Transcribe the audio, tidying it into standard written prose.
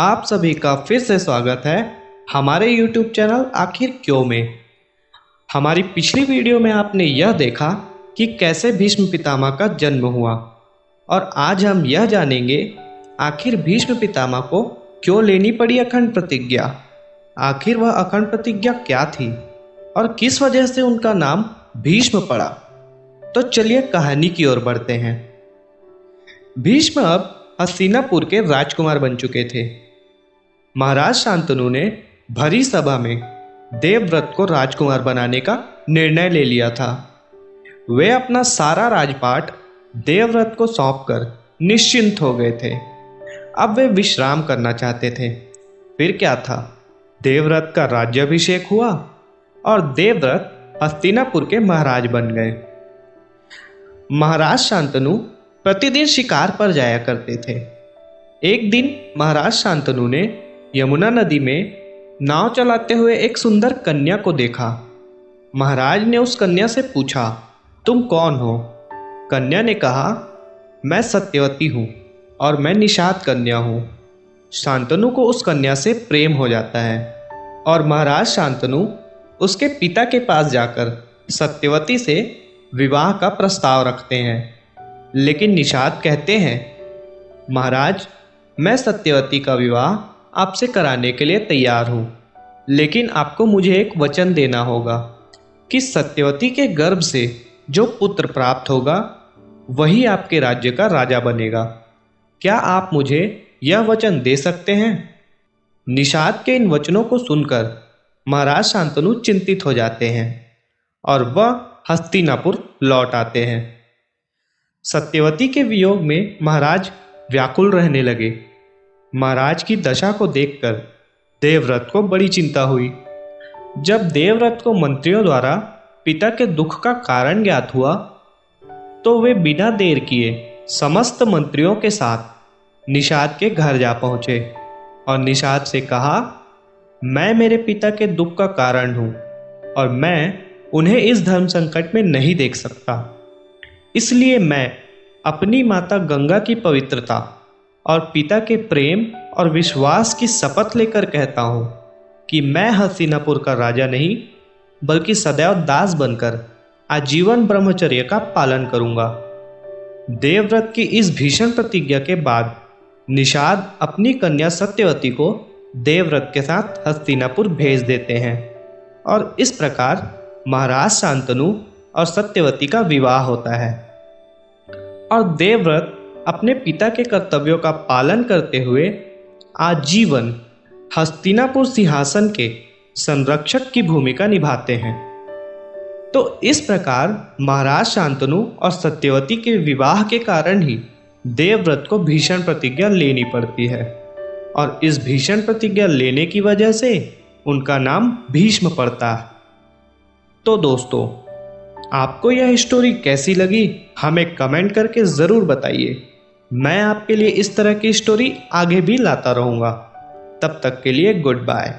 आप सभी का फिर से स्वागत है हमारे YouTube चैनल आखिर क्यों में। हमारी पिछली वीडियो में आपने यह देखा कि कैसे भीष्म पितामह का जन्म हुआ और आज हम यह जानेंगे आखिर भीष्म पितामह को क्यों लेनी पड़ी अखंड प्रतिज्ञा। आखिर वह अखंड प्रतिज्ञा क्या थी और किस वजह से उनका नाम भीष्म पड़ा। तो चलिए कहानी की ओर बढ़ते हैं। भीष्म अब हस्तिनापुर के राजकुमार बन चुके थे। महाराज शांतनु ने भरी सभा में देवव्रत को राजकुमार बनाने का निर्णय ले लिया था। वे अपना सारा राजपाट देवव्रत को सौंपकर निश्चिंत हो गए थे। अब वे विश्राम करना चाहते थे। फिर क्या था, देवव्रत का राज्याभिषेक हुआ और देवव्रत हस्तिनापुर के महाराज बन गए। महाराज शांतनु प्रतिदिन शिकार पर जाया करते थे। एक दिन महाराज शांतनु ने यमुना नदी में नाव चलाते हुए एक सुंदर कन्या को देखा। महाराज ने उस कन्या से पूछा, तुम कौन हो? कन्या ने कहा, मैं सत्यवती हूँ और मैं निषाद कन्या हूँ। शांतनु को उस कन्या से प्रेम हो जाता है और महाराज शांतनु उसके पिता के पास जाकर सत्यवती से विवाह का प्रस्ताव रखते हैं। लेकिन निषाद कहते हैं, महाराज, मैं सत्यवती का विवाह आपसे कराने के लिए तैयार हूँ, लेकिन आपको मुझे एक वचन देना होगा कि सत्यवती के गर्भ से जो पुत्र प्राप्त होगा वही आपके राज्य का राजा बनेगा। क्या आप मुझे यह वचन दे सकते हैं? निषाद के इन वचनों को सुनकर महाराज शांतनु चिंतित हो जाते हैं और वह हस्तिनापुर लौट आते हैं। सत्यवती के वियोग में महाराज व्याकुल रहने लगे। महाराज की दशा को देखकर देवव्रत को बड़ी चिंता हुई। जब देवव्रत को मंत्रियों द्वारा पिता के दुख का कारण ज्ञात हुआ तो वे बिना देर किए समस्त मंत्रियों के साथ निषाद के घर जा पहुंचे और निषाद से कहा, मैं मेरे पिता के दुख का कारण हूं और मैं उन्हें इस धर्म संकट में नहीं देख सकता। इसलिए मैं अपनी माता गंगा की पवित्रता और पिता के प्रेम और विश्वास की शपथ लेकर कहता हूँ कि मैं हस्तिनापुर का राजा नहीं बल्कि सदैव दास बनकर आजीवन ब्रह्मचर्य का पालन करूँगा। देवव्रत की इस भीषण प्रतिज्ञा के बाद निषाद अपनी कन्या सत्यवती को देवव्रत के साथ हस्तिनापुर भेज देते हैं और इस प्रकार महाराज शांतनु और सत्यवती का विवाह होता है और देवव्रत अपने पिता के कर्तव्यों का पालन करते हुए आजीवन हस्तिनापुर सिंहासन के संरक्षक की भूमिका निभाते हैं। तो इस प्रकार महाराज शांतनु और सत्यवती के विवाह के कारण ही देवव्रत को भीषण प्रतिज्ञा लेनी पड़ती है और इस भीषण प्रतिज्ञा लेने की वजह से उनका नाम भीष्म पड़ता है। तो दोस्तों, आपको यह स्टोरी कैसी लगी हमें कमेंट करके ज़रूर बताइए। मैं आपके लिए इस तरह की स्टोरी आगे भी लाता रहूँगा। तब तक के लिए गुड बाय।